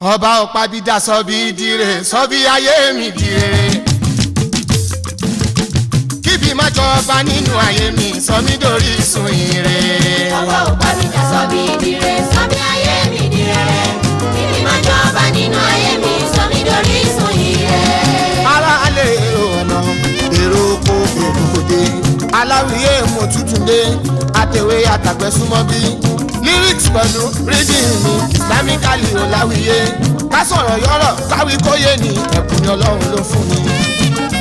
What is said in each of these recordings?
ọba ọ̀pábídà sọ bí dire sọ bí ayé mi dire kíbi má jọba nínú ayé mi sọ mí dórí sun ire. ọba ọ̀pábídà sọ bí dire sọ bí ayé mi dire kíbi má jọba nínú ayé mi sọ mí dórí sun ire. ara alẹ́ èrò ọ̀nà èrò oko èrò òde aláwìyé mo tuntun dé àtẹ̀wé àtàgbẹ́ súnmọ́ bí lyrics pẹ̀lú reading mi islamically ọ̀làwìyé ká sọ̀rọ̀ yọ̀rọ̀ káwí kóyè ní ẹ̀kún ni ọlọ́run ló fún mi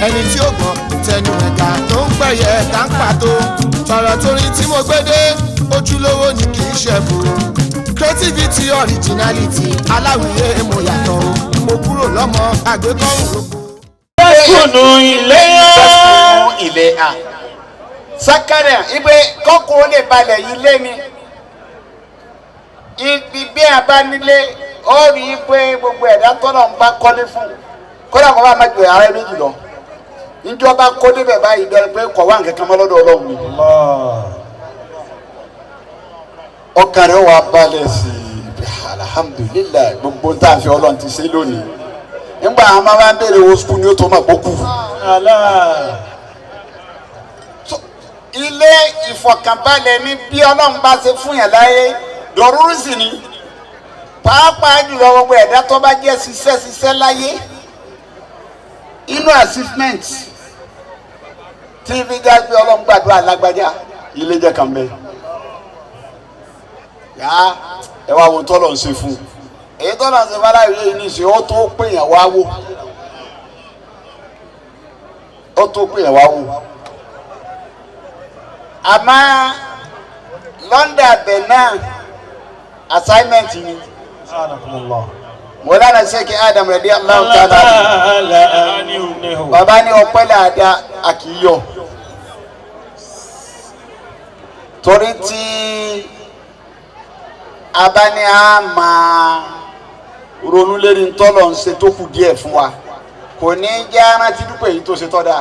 ẹni tí ó gbọ́ tẹnu ẹ̀ka tó ń gbẹ̀yẹ ẹ̀ka ń pàtó sọ̀rọ̀ torí tí mo gbé dé ojúlówó ni kì í ṣẹ̀bù creativity originality aláwìyé mo yàtọ̀ mo kúrò lọ́mọ àgbékọ́rùn lóko. kunu ilé a sakara ibe kọkọ lè balẹ̀ ilé ni ibi bí a bá nílé ó rí i pé gbogbo ẹ̀dá tọ́nà ń bá kọ́lé fún kódà kó bá má ju ara méjì lọ níjọba kọ́lé bẹ̀ báyìí bẹ̀rẹ̀ pé kọ̀ wá nǹkan kan mọ́ lọ́dọ̀ ọlọ́run ni ọkàn rẹ̀ wà balẹ̀ sí i alhamdulilayi gbogbo tá a fi ọlọ́run ti ṣe lónìí nígbà àwọn máa ń bèrè wo sukùl ní o tó máa gbókù. ilé ìfọ̀kànbalẹ̀ ní bí ọlọ́run bá ṣe fún yàn láyé dọ̀rúrú sí ni pàápàá jùlọ gbogbo ẹ̀dá tó bá jẹ́ ṣiṣẹ́ láyé inú achievement tí ibi já gbé ọlọ́run gbàdúrà lágbájá ilé jẹ́ kan bẹ́ẹ̀ yá ẹ wá wo tọ́lọ̀ ń ṣe fún un èyí tó lọ sí fara ìwé yìí nìṣẹ́ ó tó pèèyàn wá wò ó tó pèèyàn wá wò àmọ́ lọ́ndà abẹ náà assignment ni mọ̀lánà sẹ́kì Adam radiyallahu ta'ala bàbá ní ọpẹ́ làdá àkìyọ torí tí abani a máa ronú lérí ntọ́lọ̀ ń ṣe tó kù díẹ̀ fún wa kò ní jẹ́ arántí dúpẹ́ èyí tó ṣe tọ́ da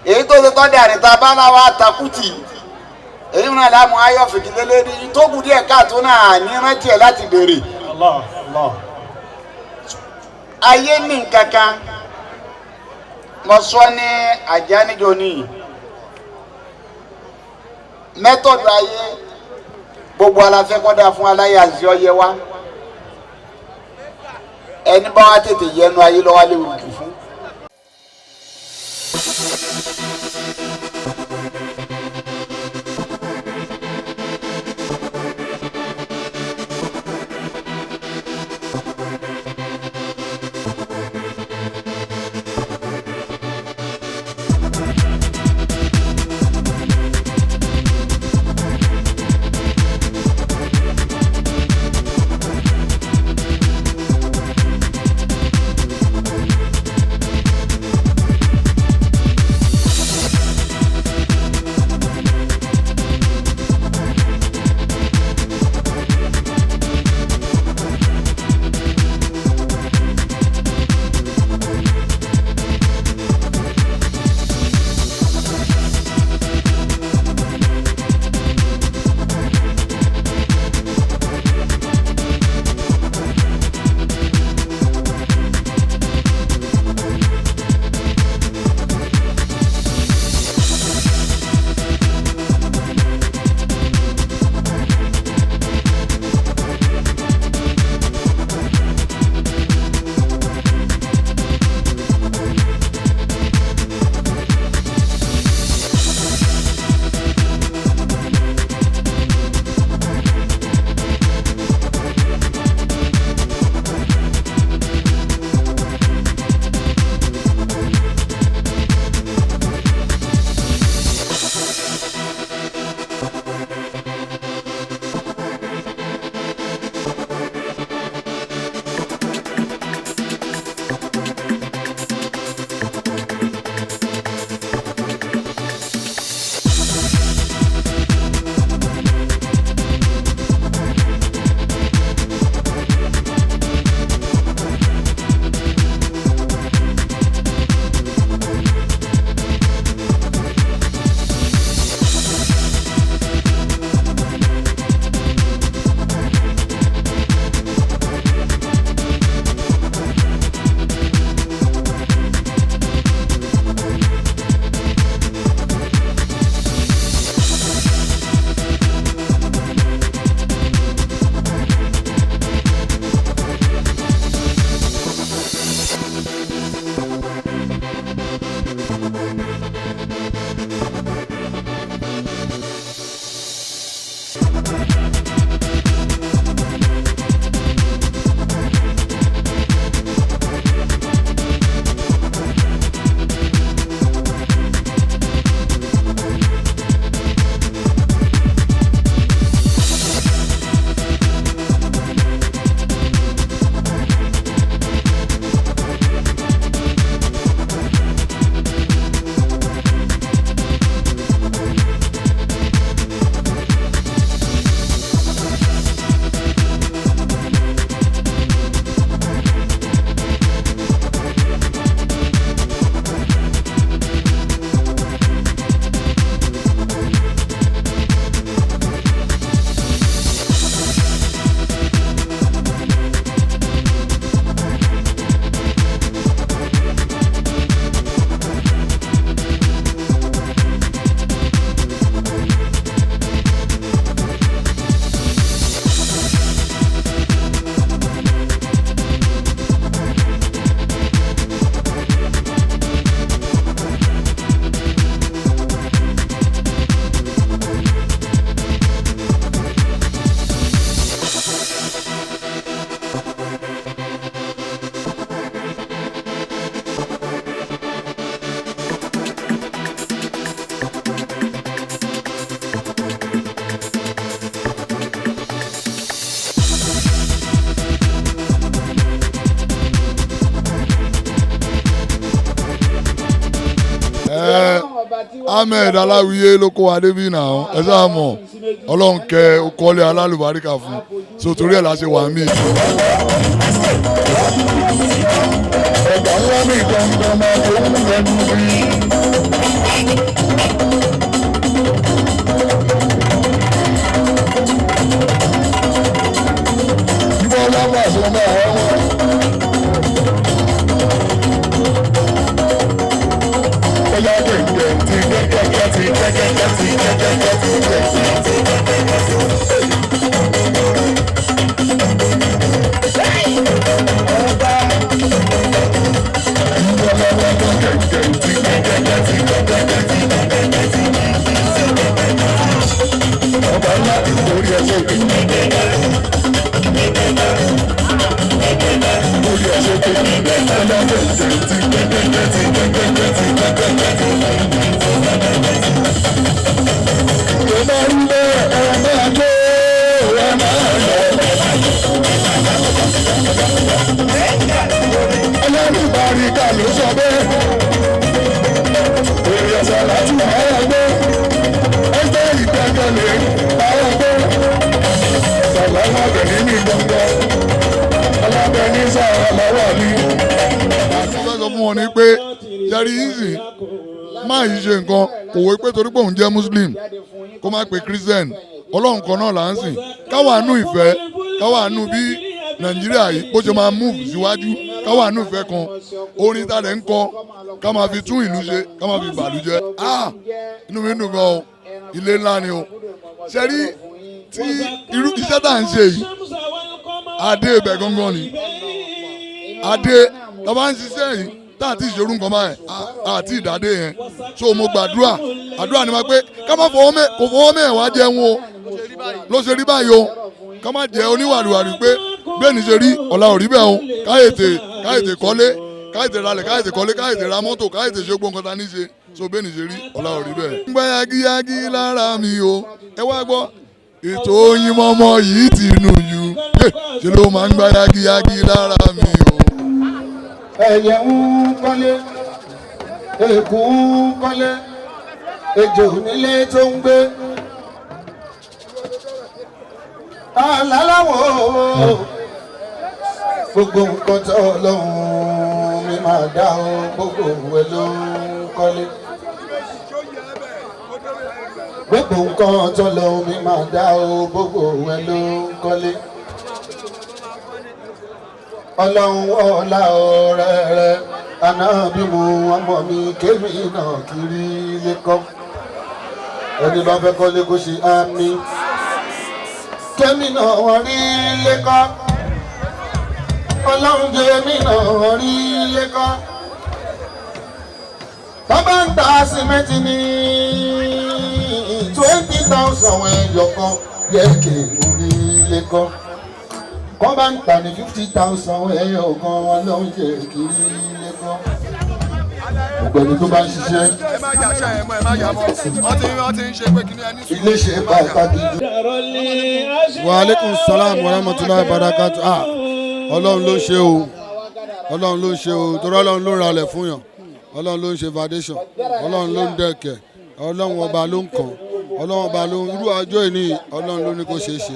èyí tó ṣe tọ́ da níta báláwa takùtì èyí náà láàmú ayọ̀ fìdílélé ní tó kù díẹ̀ káàtó náà ní rántí ẹ̀ láti béèrè ayé ní nǹkankan mo sọ ní àjánijọ́ ní mẹ́tọ̀dù ayé gbogbo aláfẹ́ kọ́dá fún aláyé àti ọyẹ wa ẹni bá wa tètè yẹnu ayé lọ́wọ́ lè wùdù fún. Ahmed Aláwìyé ló kó wa débi náà ẹ sáà mọ̀ Ọlọ́run kẹ́ ó kọ́lé alálùbáríkà fún so torí ẹ̀ la ṣe wà mí. Ọ̀gá ńlá mi gbọ̀ngàn máa ń wọ́n lẹ́nu rí. Ìbọn lábàá sọ máa wọ́n. Ọlá gbẹ̀ngẹ̀ ti gẹ́gẹ́ ti gẹ́gẹ́ ti gẹ́gẹ́ ti gẹ́gẹ́ ti ọba ńlá lórí ẹsẹ̀ òkè lórí ẹsẹ̀ òkè ọlá gbẹ̀ngẹ̀ ti gẹ́gẹ́ ti gẹ́gẹ́ ti gẹ́gẹ́ ti. Ẹ máa ń lé ẹ máa lé ẹ máa lọ. Ọlọ́run bá rí ká ló sọ bẹ́ẹ̀. Èrè ọ̀sẹ̀ láti máa gbé. Ẹgbẹ́ ìgbẹ́kẹ̀lé máa gbé. Sàlámà bẹ̀rẹ̀ ní gbọ̀ngàn. Alábẹ́ni sọ̀rọ̀ lọ́wọ́ mi. Àti fẹ́ sọ fún wọn ni pé jẹ́rí yìí máa yìí ṣe nǹkan kò wé pé torí pé òun jẹ́ Muslim kó má pe Christian Ọlọ́run kan náà là ń sìn káwa nù ìfẹ́ káwa nù bí Nàìjíríà yìí bó ṣe máa move síwájú káwa nù ìfẹ́ kan orin tá a lè ń kọ ká máa fi tún ìlú ṣe ká máa fi bàlú jẹ́ inú mi dùn gan o ilé ńlá ni o ṣe rí tí irú iṣẹ́ tá à ń ṣe yìí adé ibẹ̀ gangan ni adé tá a bá ń ṣiṣẹ́ yìí tá a ti ṣerú nǹkan báyìí àti ìdádé yẹn so mo gbàdúrà àdúrà ni ma pé ká má kò fọwọ́ mẹ́wàá jẹun o ló ṣe rí báyìí o ká má jẹ oníwàdùwàdù pé bẹ́ẹ̀ ni ṣe rí ọ̀la ò rí bẹ́ẹ̀ o káyètè kọ́lé káyètè ralẹ̀ káyètè kọ́lé káyètè ra mọ́tò káyètè ṣe gbọ́n nǹkan ta ní ṣe so bẹ́ẹ̀ ni ṣe rí ọ̀la ò rí bẹ́ẹ̀. ń gbẹ́ yagiyagi lára mi o ẹ wá gbọ́ ètò oyin mọ́mọ́ yìí ti nù yù ṣe ló máa ń gbẹ́ yagiyagi lára mi o. Ẹyẹ ń kọ́lé, èkó ń kọ́lé, ejò nílé tó ń gbé. Aláwọ̀ gbogbo nǹkan tó Ọlọ́run mi máa dá o, gbogbo òwe ló ń kọ́lé. Gbogbo nǹkan tó Ọlọ́run mi máa dá o, gbogbo òwe ló ń kọ́lé. Ọlọ́run ọ̀la ọ̀rẹ́ rẹ̀ Ànábì mú ọmọ mi kébì náà kiri lẹ́kọ́. Ẹni bá fẹ́ kọ́lé kó ṣe àmì. Kémi náà wọ́n rí lẹ́kọ́. Ọlọ́run kémi náà wọ́n rí lẹ́kọ́. Bàbá ń ta sìmẹ́ntì ní 20,000 ẹyọ kan yẹ kéèmù rí lẹ́kọ́. Kọ́ bá ń tà ní 50,000 ẹyọ kan Ọlọ́run jẹ́ kiri lẹ́kọ́. Ọ̀gbẹ́ni tó bá ń ṣiṣẹ́. ẹ má yà ṣá ẹ mọ ẹ má yà mọ wọ́n ti ń ṣe pé kí ni ẹni sùn. Ilé ṣe pàtàkì jù. Wa aleykum salaam wa rahmatulahi wa barakatu. Ọlọ́run ló ṣe o Ọlọ́run ló ṣe o torí Ọlọ́run ló ra ilẹ̀ fún yàn Ọlọ́run ló ń ṣe foundation Ọlọ́run ló ń dẹ̀kẹ̀ Ọlọ́run ọba ló ń kàn Ọlọ́run ọba ló ń irú ọjọ́ ìní Ọlọ́run ló ní kó ṣeé ṣe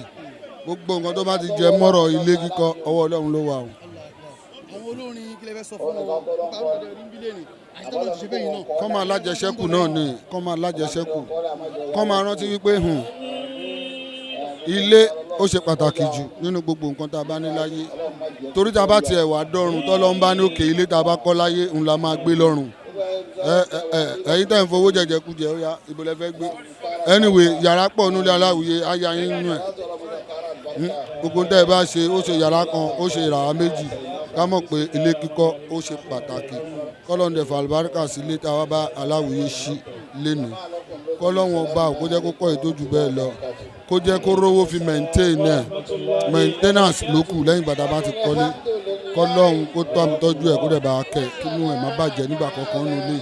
gbogbo nǹkan tó bá ti jẹ mọ́rọ̀ ilé kíkọ́ ọwọ́ Ọlọ́run ló wà o. Àwọn olórin kílẹ̀ fẹ́ sọ fún wọn nípa ọ̀rọ̀ ìrìnbílẹ̀ ni àti tọ́lọ̀ ti ṣe bẹ́yìn náà. Kọ́ máa lájẹsẹ́kù náà ni kọ́ máa lájẹsẹ́kù kọ́ máa rántí wípé ilé ó ṣe pàtàkì jù nínú gbogbo nǹkan tá a bá ní láyé torí tá a bá tiẹ̀ wà dọ́run tọ́lọ́ ń bá ní òkè ilé tá a bá kọ́ láyé ń la máa gbé lọ́rùn ẹ̀yin tẹ́ ń fowó jẹjẹkújẹ ó yá ibo lẹ fẹ́ gbé anyway yàrá pọ̀ nílé Aláwìyé aya yín nínú ẹ̀ gbogbo tẹ́ ẹ bá ṣe ó ṣe yàrá kan ó ṣe yàrá méjì ká mọ̀ pé ilé kíkọ́ ó ṣe pàtàkì kọ́lọ́n dẹ̀ fàlùbáríkà sí ilé táwa bá Aláwìyé ṣí lénìí kọ́lọ́n ọba kó jẹ́ kó kọ́ ètò jù bẹ́ẹ̀ lọ kó jẹ́ kó rówó fi maintenance lókù lẹ́yìn bàtà bá ti kọ́lé kọ́lọ́n kó tọ́jú ẹ̀ kó dẹ̀ bá kẹ̀ kínú ẹ̀ má bàjẹ́ nígbà kankan nílé.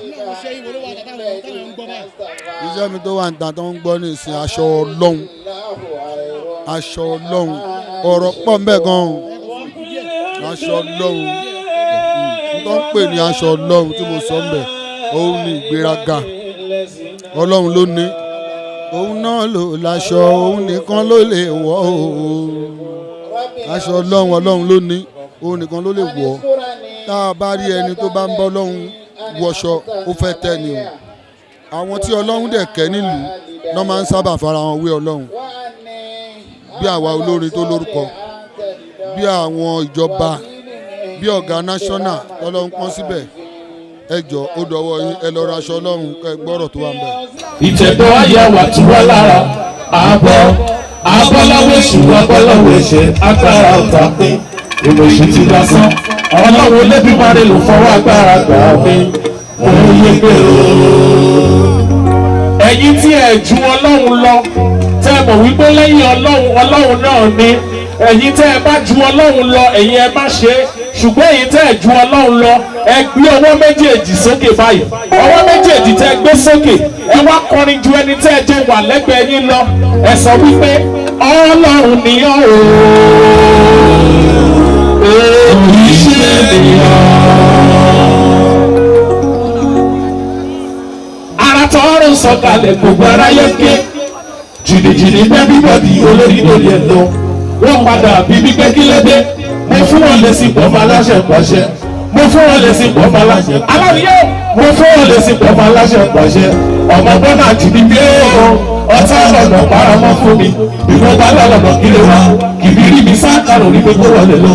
Iṣẹ́ mi tó wà ń ta tó ń gbọ́ ní ìsìn aṣọ Ọlọ́run ọ̀rọ̀ pọ̀ ń bẹ gan-an aṣọ Ọlọ́run tó ń pè ní aṣọ Ọlọ́run tí mo sọ ń bẹ òun ní ìgbéraga ọlọ́run ló ní òun náà ló láṣọ òun nìkan ló lè wọ̀ o aṣọ ọlọ́run ló ní òun nìkan ló lè wọ̀ tá a bá rí ẹni tó bá ń bọ́ ọlọ́run wọṣọ ó fẹ́ tẹ́ ni o àwọn tí ọlọ́run dẹ̀ kẹ́ nílùú náà máa ń sábà fara wọn wé ọlọ́run bí àwa olórin tó lórúkọ bí àwọn ìjọba bí ọ̀gá national ọlọ́run pọ́n síbẹ̀ ẹ jọ ó dọwọ́ yín ẹ lọ raṣọ ọlọ́run kẹ gbọ́rọ̀ tó wà ń bẹ̀. ìtẹ̀dọ́ ayé wa tún wá lára abọ́láwọ̀ èṣù abọ́láwọ̀ ẹ̀ṣẹ̀ agbára ọ̀tá pé èrò èṣù ti dá sán ọlọ́run Olódùmarè ló fọwọ́ agbára gbà mí mo yé pé o. ẹ̀yin tí ẹ̀ ju ọlọ́run lọ tẹ́ ẹ mọ̀ wípé lẹ́yìn ọlọ́run náà ni ẹ̀yin tẹ́ ẹ bá ju ọlọ́run lọ ẹ̀yin ẹ má ṣe é ṣùgbọ́n ẹ̀yin tẹ́ ẹ ju ọlọ́run lọ ẹ gbé ọwọ́ méjèèjì sókè báyìí ọwọ́ méjèèjì tẹ́ ẹ gbé sókè ẹ wá kọrin ju ẹni tẹ́ ẹ jẹ́ wà lẹ́gbẹ̀ẹ́ yín lọ ẹ sọ wípé ọlọ́run ni ó èyí ṣe nìyàn. ara tọrọ sọ̀kalẹ̀ gbogbo aráyé ké jìnnìjìnnì bẹ́bí bọ́dì olórí lórí ẹ̀ lọ wọ́n padà bíbí pé kí lédè mo fún wọn lè sí pọ̀fà aláṣẹ pàṣẹ mo fún wọn lè sí pọ̀fà aláṣẹ aláwìyé mo fún wọn lè sí pọ̀fà aláṣẹ pàṣẹ ọmọ bọ́nà jìnnì bí ó ọtá ọlọ́dọ̀ paramọ́ fún mi ìwọ́n bá lọ́lọ́dọ̀ kílé wa kìbìrì mi sáàkàrò ní gbogbo wọlé lọ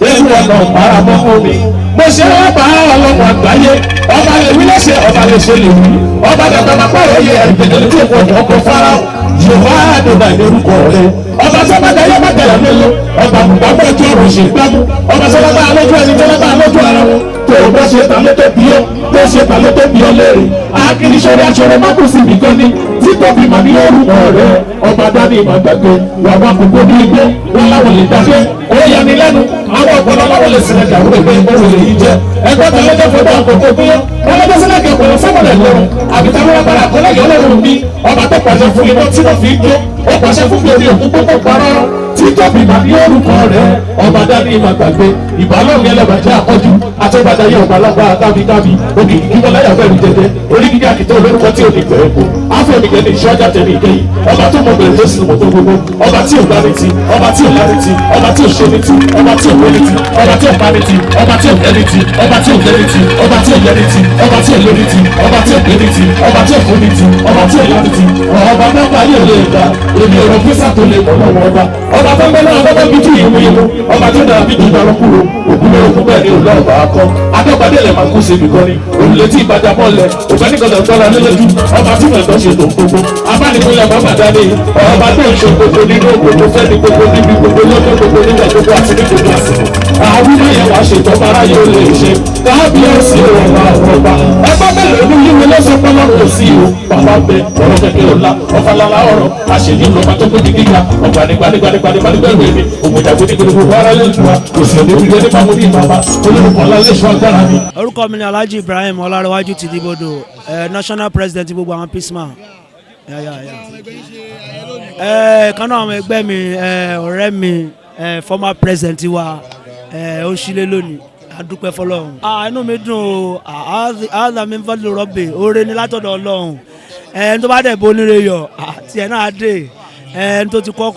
ewu ọ̀nà paramọ́ fún mi mo ṣe wọ́n bá ọlọ́mọ àgbáyé ọba lè wí lẹ́sẹ̀ ọba lè ṣe lè wí ọba dàgbà máa pààrọ̀ yẹ ẹ̀ẹ́dẹ̀gbẹ̀rẹ̀ tí òkú ọkọ̀ fáráò yorùbá àdùnnà ìlórúkọ rẹ ọba sọ́bàdà yọ bá tẹ̀lé mélòó ọba gbàgbọ́ ẹjọ́ ọ̀rọ̀ ṣe gbàgbọ́ ọba sọ́bàdà alójú ẹni tó lọ́ba alójú ara wọn tó o bá ṣe ta ló tó bí ọ tó ṣe ta ló tó bí ọ léèrè akiri sọ̀rọ̀ aṣọ̀rọ̀ má kù sí nìkan ni tí tóbi mà ní orúkọ rẹ ọba dání ìmọ̀ gbàgbé wàá kókó ní igbó wọn láwọn lè dáké ó yà ní lẹ́nu àwọn ọ̀pọ̀lọ́ láwọn lè sinmi kàwé ẹgbẹ́ ìgbọ́wò lè yí jẹ ẹgbẹ́ tó lẹ́jọ́ fún ọdún àkókò bí wọn lọ́jọ́ sílẹ̀ kí ọ̀pọ̀lọ́ sọ́mọ̀lẹ̀ lọ́rùn àbíta wọn bára àkọlẹ́ yọ lọ́rùn bí ọba tó pàṣẹ fún iná tí wọ́n fi ń jó ó pàṣẹ fún bí omi òkú gbogbo parọ́ tí tóbi mà ní orúkọ rẹ ọba dání ìmọ̀ gbàgbé ìbálòmí ẹlẹ́bàjẹ́ àkọ́jú àtọ́bàjá yẹ ọ̀pọ̀lọpọ̀ kábíkábí òkè kíkọ́láyà fẹ́ẹ́ jẹjẹ oríkìkí àkìtọ́ olórúkọ tí ò ní pẹ̀ẹ́ kó afẹ́nìkẹ́ ní ìṣọ́jà tẹ̀lé ìkẹyìn ọba tó mọ bẹ̀rẹ̀ tó sì mọ̀ tó gbogbo ọba tí ò gbani ti ọba tí ò láni ti ọba tí ò ṣe ni ti ọba tí ò wẹ́ni ti ọba tí ò pani ti ọba tí ò gẹ́ni ti ọba tí ò gẹ́ni ti ọba tí ò yẹni ti ọba tí ò lóni ti ọba tí ò gẹ́ni ti ọba tí ò fúnni ti ọba tí ò yáni ti ọba mẹ́fà yóò lè gbà èmi ọ̀rọ̀ físà tó lè mọ̀ lọ́wọ́ ọba tó ń bẹ náà ọba bí ju ìwé ìwé ọba tó dára bí ju ìdára kúrò òkúlẹ̀ òkú bẹ́ẹ̀ ni òlọ́ ọba akọ adọ́gbadé lẹ̀ máa kú sí ibi kan ni òrùlé tí ìbàjá mọ́lẹ̀ ògbẹ́nìkọ̀dọ̀ tọ́ra lélẹ́jú ọba tí mo ẹ̀tọ́ ṣe tó gbogbo abánipínlẹ̀ bàbá dání ọba tó ń ṣe gbogbo nínú gbogbo fẹ́ni gbogbo níbi gbogbo lọ́jọ́ gbogbo nígbà gbogbo àti ní gbogbo àsìkò àwùjọ yẹn wàá ṣètò ọba aráyé ó lè ṣe kábíyèsí ọba ọba ẹgbẹ́ mélòó ní yíwé lọ́sọ̀ pọ́lọ́pọ̀ sí o bàbá bẹ ọ̀rọ̀ kẹ̀kẹ́ ọ̀la ọ̀fàlàlà ọ̀rọ̀ àṣèlú ọba tó kó di gíga ọ̀gbanigbanigbanigbanigbanigbani òmùjàgbé ní gbogbo ara lè jù wa kò sí ọdún ìgbẹ́ nípa mo ní bàbá olórúkọ ńlá lè ṣọ́ agbára mi. orúkọ mi ni Alhaji Ibrahim Ọlárẹ̀wájú ti dìbòdò national president gbogbo àwọn pisma kan náà àwọn ẹgbẹ́ mi ọ̀rẹ́ mi former president wa ó ń ṣílẹ̀ lónìí adúpẹ́ fọlọ́run. inú mi dùn o àádọ́mi fọ́lù rọ́bì oore ni látọ̀dọ̀ ọlọ́run ẹni tó bá dẹ̀ bó nílé yọ tiẹ̀ náà dé ẹni tó ti kọ́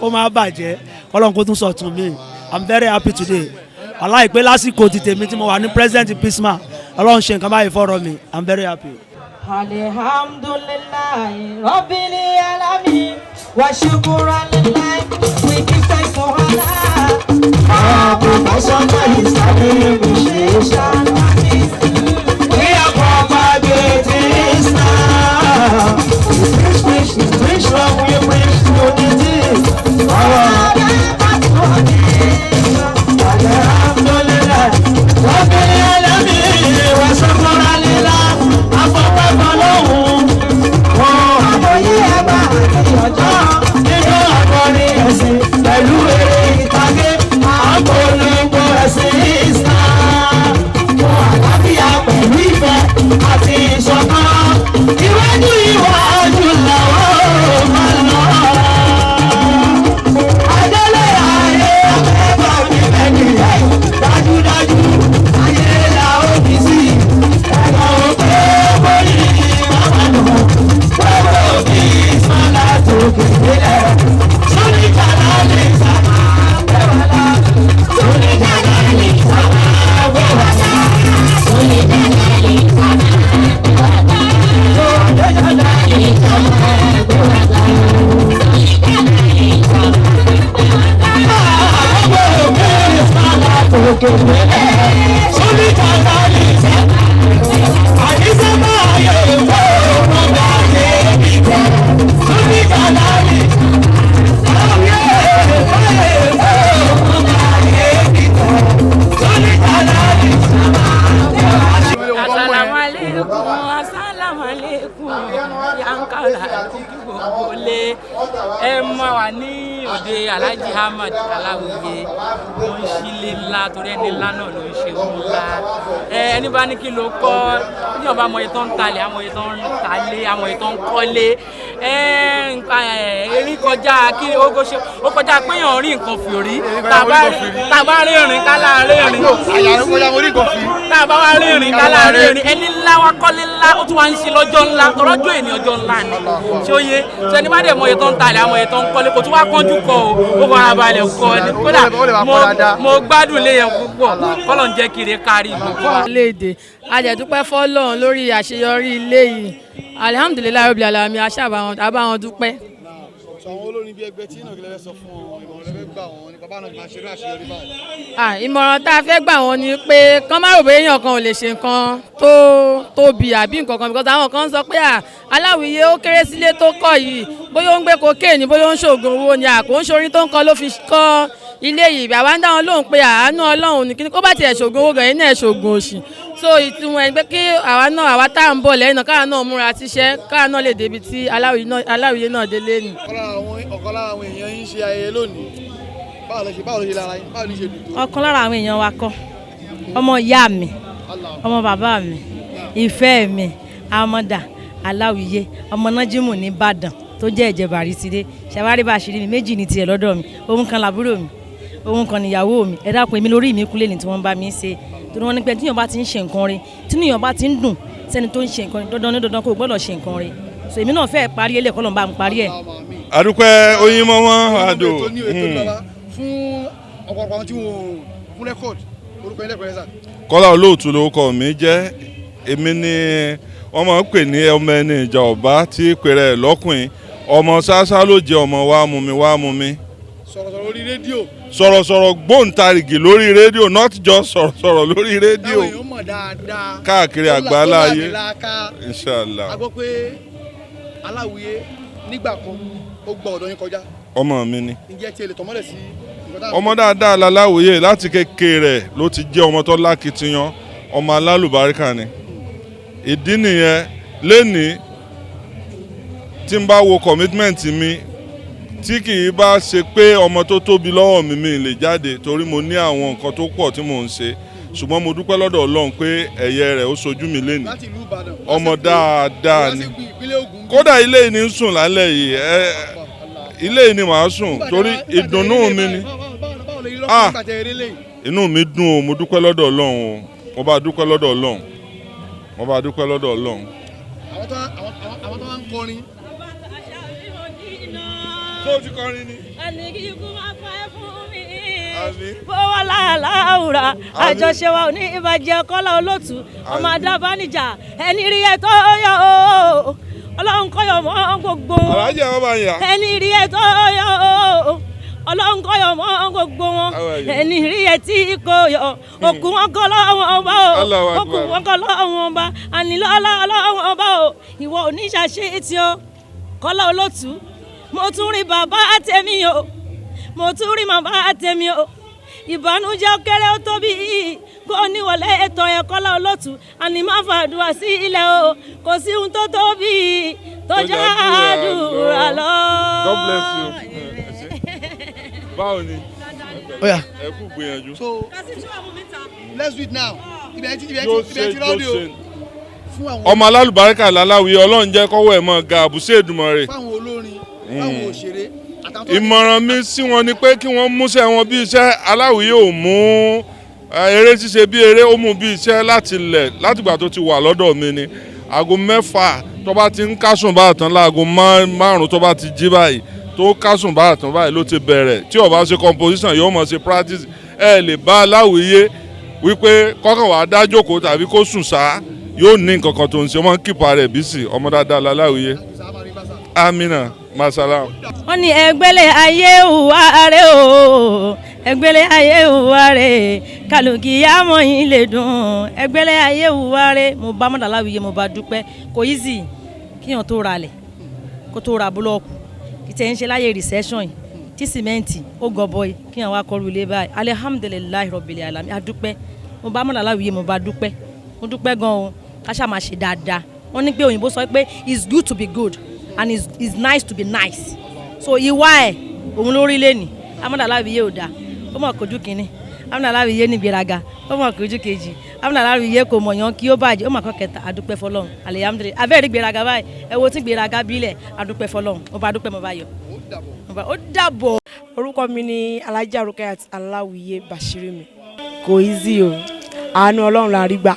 kó má bàjẹ́ kọ́lọ́n kó tún sọ̀tún mi. I'm very happy today. aláìpẹ́ lásìkò ti tèmi tí mo wà ní president pisma ọlọ́run ṣe nǹkan báyìí fọ́rọ̀ mi. I'm very happy. Alhamdulillahi Rabbil alamin wa shukran lillahi we give thanks to Allah. Our professional Islamic initiation we are propagating Islam. We preach love, we preach unity. Alhamdulillahi Rabbil alamin wa shukran lillahi pẹ̀lú eré ìtàgé àpolongo ẹ̀sìn Islam. òkè lélẹ̀ sórí kàkà ní sábà àyíṣẹ́ máa yẹ ìwé òun náà yẹ ìtẹ́ sórí kàkà ní Assalamualaikum yankara gbogbo lé ẹ mọ wà ní òde Alhaji Ahmad Aláwìyé ló ń ṣílé ńlá torí ẹni ńlá náà ló ń ṣe òun ńlá ẹni bá ní kí ló kọ́ ní ọba amọ̀ye tó ń talẹ̀ amọ̀ye tó ń talé amọ̀ye tó ń kọ́lé erin kọjá kí ogo ṣe ó kọjá péyàn rí nǹkan fìrí tàbá rí ìrìn kálá rí ìrìn tàbá wá rí ìrìn kálá rí ìrìn ẹni ńlá wa kọ́lé ńlá ó tún wá ń ṣe lọ́jọ́ ńlá tọ́lọ́jọ́ ènìyàn ọjọ́ ńlá ni ṣé ó yé ṣé ẹni bá dẹ̀ mọ̀ye tó ń talẹ̀ amọ̀ye tó ń kọ́lé kò tún wá kánjú kọ ó fara balẹ̀ kọ́ ni kódà mo gbádùn lé yẹn púpọ̀ kọ́lọ̀ ń jẹ́ kiri kárí gbogbo. léde ajẹ̀dúpẹ́ fọ́lọ́run lórí àṣeyọrí ilé yìí alihamudulilayi rabbil alamin àbáwọn dúpẹ́. àwọn olórin bíi ẹgbẹ́ tí náà kí lè fẹ́ sọ fún ìmọ̀ràn lẹ́fẹ́ gbà wọ́n ní bàbá náà máa ṣe eré àṣeyọrí báyìí. ìmọ̀ràn tá a fẹ́ gbà wọ́n ni pé kán má rò pé èèyàn kan ò lè ṣe nǹkan tó tóbi àbí nǹkan kan because àwọn kan sọ pé Aláwìyé ó kéré sílé tó kọ́ yìí bóyá ó ń gbé kokéènì bóyá ó ń ṣoògùn owó ni àkó ń ṣorin tó ń kọ́ ló fi kọ́ ilé yìí bàbá ń dá wọn lóhùn pé àánú Ọlọ́run ní kíní kó bá tiẹ̀ ṣoògùn owó gan-an náà ṣoògùn òṣì so ìtumọ̀ ẹni pé kí àwa tá à ń bọ̀ lẹ́yìn náà káwa náà múra síṣẹ́ káwa náà lè débi tí Aláwìyé náà délé ni. ọ̀kan lára àwọn èèyàn yín ṣe ayẹyẹ lónìí báwo ló ṣe lára yín báwo ló ṣe dùn. ọ̀kan lára àwọn èèyàn wa kọ́ ọmọ ìyá mi ọmọ bàbá mi ìfẹ́ mi amọ̀dà Aláwìyé ọmọ nájímù ní Ìbàdàn tó jẹ́ ìjẹ̀bàrí ti dé ṣàwárí bá àṣírí mi méjì ní tiẹ̀ lọ́dọ̀ mi òun kan làbúrò mi òun kan níyàwó mi ẹ dákun èmi lórí mi kúlẹ̀ ní tí wọ́n bá mi ṣe torí wọ́n ní pé tíyàn bá ti ń ṣe nǹkan rẹ̀ tíyàn bá ti ń dùn sẹ́ni tó ń ṣe nǹkan dandan ní dandan kó gbọ́dọ̀ ṣe nǹkan rẹ̀ so èmi náà fẹ́ parí ilé ẹ̀kọ́ lọ́nà bá mi parí ẹ̀. adúpẹ́ oyin mọ́mọ́ àdó. fún ọ̀pọ̀lọpọ̀ àwọn tí wọ́n fún rẹ́kọ̀dì orúkọ ilé ẹ̀kọ́ yẹn sà. Kọ́lá Olóòtú lórúkọ mi jẹ́ èmi ni wọ́n máa ń pè ní ọmọ ẹni ìjà ọ̀bá tí pèrè lọ́kùnrin ọmọ ṣáṣá ló jẹ́ ọmọ wá mú mi. sọ̀rọ̀sọ̀rọ̀ lórí rédíò. sọ̀rọ̀sọ̀rọ̀ gbóǹtarìgì lórí rédíò not just sọ̀rọ̀sọ̀rọ̀ lórí rédíò. táwọn èèyàn mọ̀ dáadáa. káàkiri àgbáláyé inshallah. a gbọ́ pé Aláwìyé nígbà kan ó gba ọ̀dọ̀ yín kọjá. ọmọ mi ni. ǹjẹ́ tí ẹ lè tọ́mọ́lẹ̀ sí. ọmọ dáadáa l'Aláwìyé láti kékeré ló ti jẹ́ ọmọ tó lákìtìyàn ọmọ alálùbáríkà ni. ìdí nìyẹn lẹ́nìí tí n bá wo commitment mi tí kì í bá ṣe pé ọmọ tó tóbi lọ́wọ́ mi lè jáde torí mo ní àwọn nǹkan tó pọ̀ tí mò ń ṣe ṣùgbọ́n mo dúpẹ́ lọ́dọ̀ Ọlọ́run pé ẹ̀yẹ rẹ̀ ó sojú mi lénìí ọmọ dáadáa ni kódà ilé yìí ní sùn lálẹ́ yìí ilé yìí ni màá sùn torí ìdùnnú mi ni inú mi dùn o mo dúpẹ́ lọ́dọ̀ Ọlọ́run o mo bá dúpẹ́ lọ́dọ̀ Ọlọ́run mo bá dúpẹ́ lọ́dọ̀ Ọlọ́run. àwọn tó ń kọrin. tó ti kọrin ni. ẹni kí ikú máa pa ẹ́ fún mi. fọwọ́ láàláwùrà àjọṣe wa ò ní ìbàjẹ́ Kọ́lá Olóòtú ọmọ adábánijà ẹni rí ẹ tó yọ o Ọlọ́run kọ́yọ̀ mọ́ gbogbo. alájà wọn bá yà. ẹni rí ẹ tó yọ o Ọlọ́run kọ́yọ̀ mọ́ gbogbo wọn ẹni rí ẹ tí kò yọ òkú wọn kọ́ lọ́wọ́ ọba o òkú wọn kọ́ lọ́wọ́ ọba ànílọ́lá ọlọ́wọ́ ọba o ìwọ oníṣàṣe tí o Kọ́lá Olóòtú mo tún rí bàbá àtẹ̀mí o mo tún rí màmá àtẹ̀mí o ìbànújẹ́ kéré ó tóbi kó níwọlé ètò yẹn Kọ́lá Olóòtú àní má fàdúrà sí ilẹ̀ o kò sí ohun tó tóbi tó já àdúrà lọ. God bless you. báwo ni ẹ kú gbìyànjú. so let's do it now ibẹ̀ ti rọ́ọ̀dì o. ọmọ alálùbáríkà l'Aláwìyé Ọlọ́run jẹ́ kọ́wọ́ ẹ̀ mọ́ ga àbùsẹ̀ Èdùmàrè. fáwọn olórin fáwọn òṣèré. ìmọ̀ràn mi sí wọn ni pé kí wọ́n múṣẹ́ wọn bí iṣẹ́. Aláwìyé ò mú eré ṣíṣe bí eré ó mú bí iṣẹ́ látìgbà tó ti wà lọ́dọ̀ mi ni aago 6 tó bá ti ń kásùn bá tán láago 5 tó bá ti jí báyìí tó kásùn bá tán báyìí ló ti bẹ̀rẹ̀ tí ó bá ṣe composition yóò mọ̀ ṣe practice ẹ lè bá Aláwìyé wípé kọ́kàn wàá dá jókòó tàbí kó sùn sáá yóò ní nǹkan kan tó ń ṣe ọmọ kípa rẹ̀ bí sí ọmọ dáadáa l'Aláwìyé. Amina masala. wọ́n ní ẹgbẹ́lẹ̀ ayé òwà rẹ̀ o ẹgbẹ́lẹ̀ ayé òwà rẹ̀ kàlùkì yá mọ̀ yín lè dùn ẹgbẹ́lẹ́ ayé wúwárẹ́ mo bá mọ̀dà láwùyé mo bá dúpẹ́ kò easy kíyàn tó ra lẹ̀ kó tó ra búlọ́ọ̀kù ìtẹ̀ ń ṣe láyé recession yìí tí sìmẹ́ǹtì ó gọbọi kíyàn wá kọrù ilé báyìí alihamudulilayi rọ̀bìlì alami adúpẹ́ mo bá mọ̀dà láwùyé mo bá dúpẹ́ mo dúpẹ́ gan-an ká ṣáà máa ṣe dáadáa wọ́n ní pé òyìnbó sọ pé it's good to be good and it's nice to be nice so ìwà ẹ̀ òun lórí lẹ́nì amọ̀dà láwùyé ò dáa ó mọ̀ kojú kínní amúnàláwì yé ní gbéraga ó mọ̀ kojú kejì amúnàláwì yé kò mọ̀yán kí ó bàjẹ́ ó mọ̀ kọ́ kẹta adúpẹ́ fọlọ́run alihamudulilayi abẹ́rẹ́ gbéraga báyìí ẹ wo tí gbéraga bílẹ̀ adúpẹ́ fọlọ́run mo bá dúpẹ́ mo bá yọ. ó dàbọ̀. orúkọ mi ni Alhaja Rukayat Aláwìyé Bashirimi kò easy o àánú ọlọ́run la rí gbà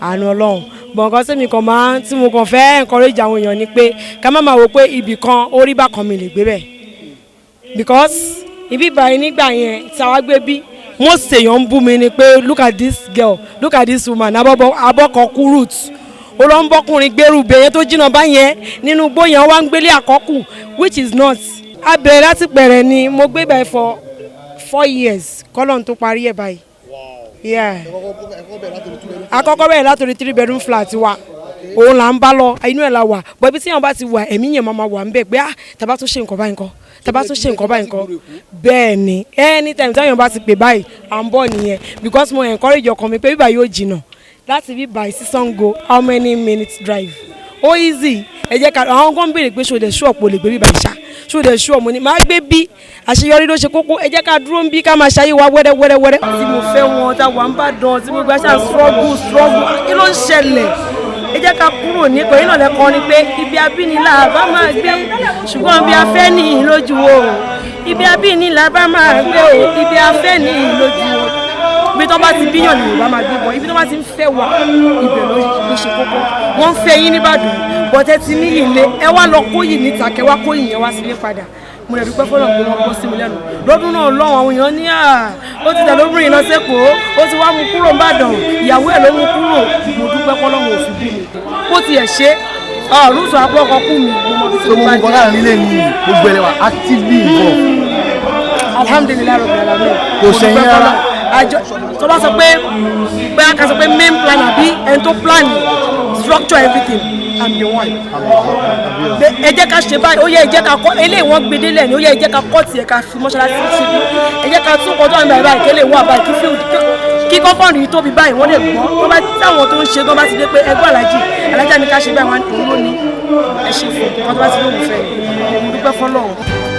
àánú ọlọ́run bọ̀ǹkan tí mi kàn máa tí mo kàn fẹ́ encourage àwọn èèyàn ni pé ká má máa wò pé ibì kan orí bá kan mi lè gbé bẹ́ẹ̀ because ibi báyìí nígbà yẹn tí àwa gbé bí most èèyàn ń bú mi ni pé look at this girl look at this woman abọ́kọ̀kú root ó lọ ń bọ́kùnrin gbèrú bẹ̀yẹn tó jìnnà báyẹn nínú gbóyàn wá ń gbélé àkọ́kù which is not. a bẹ̀rẹ̀ láti pẹ̀rẹ̀ ni mo gbé báyìí for 4 years kọ́lọ́n tó parí ẹ̀ báyìí. àkọ́kọ́ bẹ̀rẹ̀ látòrí 3 bedroom flat wa òun là ń bá lọ inú ẹ̀ la wà bọ́ ibi tí yẹn bá ti wà ẹ̀mí yẹn máa wà ń bẹ̀ pé tàbá tó ṣe nǹkan báyìí nǹkan tàbá tó ṣe nǹkan báyìí nǹkan bẹ́ẹ̀ ni anytime táyọ̀ bá ti pè báyìí à ń bọ̀ nìyẹn because mo encourage ọkàn mi pé bíbá yóò jìnnà láti bí báyìí sí Sango how many minutes drive ó easy ẹ jẹ́ ká àwọn kan béèrè pé ṣòdẹ̀ ṣú ọ̀pọ̀ lè gbé bíbá ìṣá ṣòdẹ̀ ṣú ọ̀mọ́ ni máa gbé bí àṣeyọrí ló ṣe kókó ẹ jẹ́ ká dúró ń bí ká máa ṣayé wa wẹ́rẹ́wẹ́rẹ́. tí mo fẹ́ wọn tá wà ń bá dán tí mo gbà ṣáà struggle kí ló ń ṣẹlẹ̀ ẹ jẹ́ ká kúrò ní kò yín lẹ́kọ̀ọ́ ni pé ibi abínilá bá máa gbé ṣùgbọ́n ibi afẹ́ ní lójú o ibi abínilá bá máa gbé o ibi afẹ́ ní lójú o ibi tó bá ti bíyàn ní Yorùbá máa gbé bọ̀ ibi tó bá ti ń fẹ́ wà ibẹ̀ ló ṣe kókó wọ́n ń fẹ́ yín nìbàdàn bọ́tẹ́ ti ní ilé ẹ wá lọ kóyì níta kẹ wá kóyì yẹn wá sílé padà mo lè dúpẹ́ fọlọ́ pé wọ́n bọ́ sí mi lẹ́nu lọ́dún náà lọ́wọ́ àwọn èèyàn ní ó ti tẹ̀lé obìnrin lọ sẹ́kọ̀ọ́ ó ti wá mú kúrò nìbàdàn ìyàwó ẹ̀ ló mú kúrò mo dúpẹ́ fọlọ́ wọn ò fi bí mi bó tiẹ̀ ṣe rúùsù àbọ̀kọ kú mi mo mọ̀ bí tí mo bá dé. so mo mú kọ́lá nílé ní gbogbo ẹ̀rẹ̀ wa actively involved. alhamdulilayi rabbil alamin. kò sẹ́yìn rárá. tó bá sọ pé bẹ́ẹ̀ ká sọ pé main plan àbí ẹni tó plan structure everything I'm the one. ẹ jẹ́ ká ṣe báyìí ó yẹ ẹ jẹ́ ká kọ́ eléyìí wọ́n gbé délẹ̀ ni ó yẹ ẹ jẹ́ ká kọ́ tiẹ̀ ká fi mọ́ṣáláṣí síbi ẹ jẹ́ ká tún kọjú àmì àìbáyìí kí lè wọ́ àbáyìí kí fíìmù kí kọ́ńpọ̀nù yìí tóbi báyìí wọ́n lè gbọ́ tó bá táwọn tó ń ṣe tó bá ti dé pé ẹgbẹ́ alájà ni ká ṣe báyìí wọn òun ló ní ẹ ṣe fún un kí wọ́n tó bá ti lóun fẹ́ ẹ dúpẹ́ fọ́lọ́run.